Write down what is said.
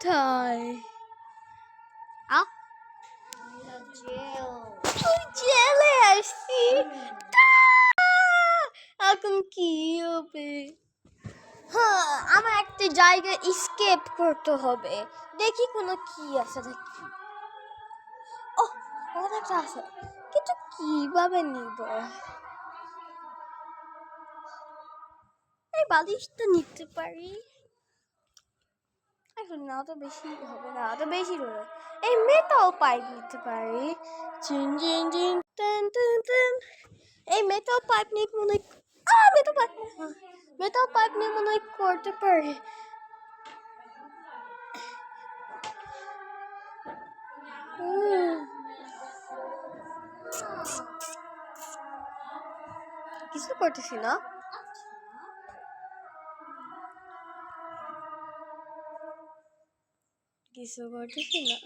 কোথায়? জেলে আসছি। এখন কি হবে? হ্যাঁ, আমার একটা জায়গায় এসকেপ করতে হবে। দেখি কোনো কি আছে দেখি। ও, ওখানে একটা আছে, কিন্তু কিভাবে নিব? এই বালিশটা নিতে পারি। না তো বেশি হবে না, তো বেশি হবে। এই মেটাল পাইপ নিতে পারি। চিন চিন চিন টেন টেন টেন। এই মেটাল পাইপ নিয়ে মনে হয় মেটাল পাইপ নিয়ে মনে হয় করতে পারি। কিছু করতেছি না। কিছু করতেছি না।